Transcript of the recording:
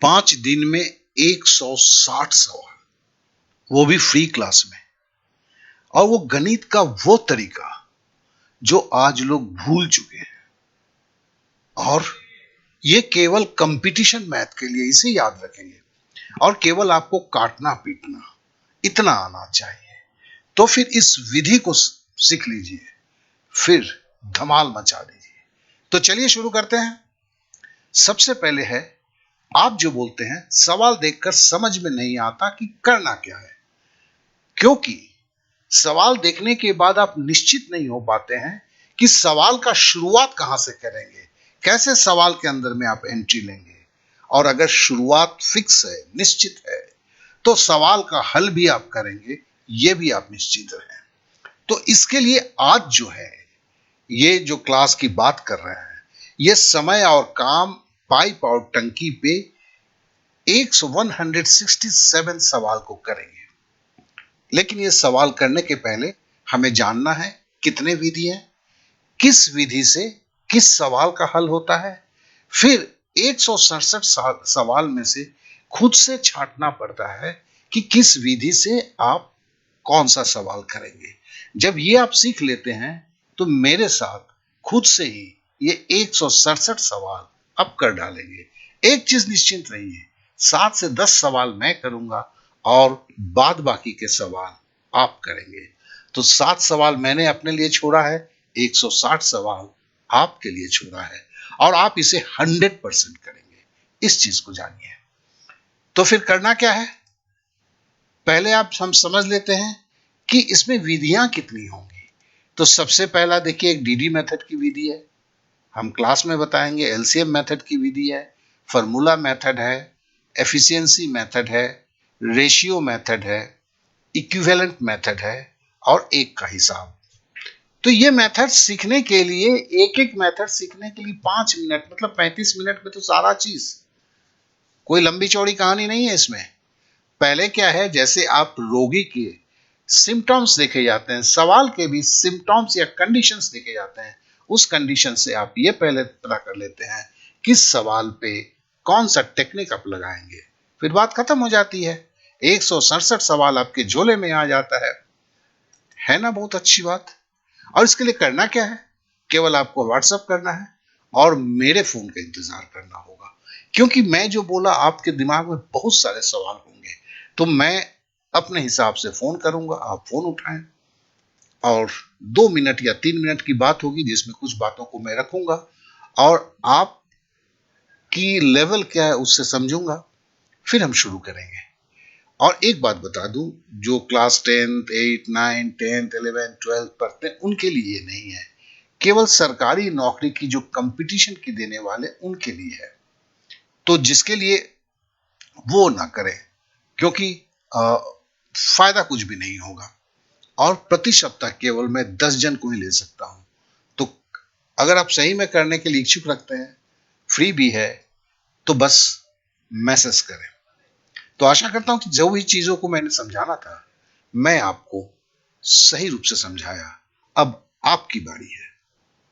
5 दिन में 160 सवाल, वो भी फ्री क्लास में। और वो गणित का वो तरीका जो आज लोग भूल चुके हैं। और ये केवल कंपटीशन मैथ के लिए, इसे याद रखेंगे। और केवल आपको काटना पीटना इतना आना चाहिए। तो फिर इस विधि को सीख लीजिए, फिर धमाल मचा दीजिए। तो चलिए शुरू करते हैं। सबसे पहले है, आप जो बोलते हैं सवाल देखकर समझ में नहीं आता कि करना क्या है, क्योंकि सवाल देखने के बाद आप निश्चित नहीं हो पाते हैं कि सवाल का शुरुआत कहां से करेंगे, कैसे सवाल के अंदर में आप एंट्री लेंगे। और अगर शुरुआत फिक्स है, निश्चित है, तो सवाल का हल भी आप करेंगे, ये भी आप निश्चित रहें। तो इसके लिए आज जो है, ये जो क्लास की बात कर रहे हैं, ये समय और काम पाइप और टंकी पे 167 सवाल को करेंगे। लेकिन ये सवाल करने के पहले हमें जानना है कितने विधि हैं, किस विधि से किस सवाल का हल होता है। फिर 167 सवाल में से खुद से छांटना पड़ता है कि किस विधि से आप कौन सा सवाल करेंगे। जब ये आप सीख लेते हैं तो मेरे साथ खुद से ही ये 167 सवाल आप कर डालेंगे। एक चीज निश्चिंत रहिए, 7 से 10 सवाल मैं करूंगा और बाद बाकी के सवाल आप करेंगे। तो 7 सवाल मैंने अपने लिए छोड़ा है, 160 सवाल आपके लिए छोड़ा है, और आप इसे 100% करेंगे। इस चीज को जानिए। तो फिर करना क्या है, पहले हम समझ लेते हैं कि इसमें विधियां कितनी होंगी। तो सबसे पहला देखिए, एक डीडी मेथड की विधि है, हम क्लास में बताएंगे। एलसीएम मेथड की विधि है, फार्मूला मेथड है, एफिशिएंसी मेथड है, रेशियो मेथड है, इक्विवेलेंट मेथड है, और एक का हिसाब। तो ये मेथड सीखने के लिए, एक एक मेथड सीखने के लिए 5 मिनट, मतलब 35 मिनट में तो सारा चीज, कोई लंबी चौड़ी कहानी नहीं है इसमें। पहले क्या है, जैसे आप रोगी के सिम्टम्स देखे जाते हैं, सवाल के भी सिम्टम्स या कंडीशंस देखे जाते हैं। उस कंडीशन से आप ये पहले पता कर लेते हैं किस सवाल पे कौन सा टेक्निक आप लगाएंगे, फिर बात खत्म हो जाती है। 167 सवाल आपके झोले में आ जाता है ना। बहुत अच्छी बात। और इसके लिए करना क्या है, केवल आपको व्हाट्सएप करना है और मेरे फोन का इंतजार करना होगा। क्योंकि मैं जो बोला, आपके दिमाग में बहुत सारे सवाल होंगे, तो मैं अपने हिसाब से फोन करूंगा, आप फोन उठाएं, और 2 मिनट या 3 मिनट की बात होगी जिसमें कुछ बातों को मैं रखूंगा और आपकी लेवल क्या है उससे समझूंगा, फिर हम शुरू करेंगे। और एक बात बता दूं, जो क्लास 10th 8 9 10th 11 12 पढ़ते हैं उनके लिए ये नहीं है, केवल सरकारी नौकरी की जो कंपटीशन की देने वाले उनके लिए है। तो जिसके लिए वो ना करें, क्योंकि फायदा कुछ भी नहीं होगा। और प्रति सप्ताह केवल मैं 10 जन को ही ले सकता हूं। तो अगर आप सही में करने के लिए इच्छुक रखते हैं, फ्री भी है, तो बस मैसेज करें। तो आशा करता हूं कि जो भी चीजों को मैंने समझाना था, मैं आपको सही रूप से समझाया। अब आपकी बारी है।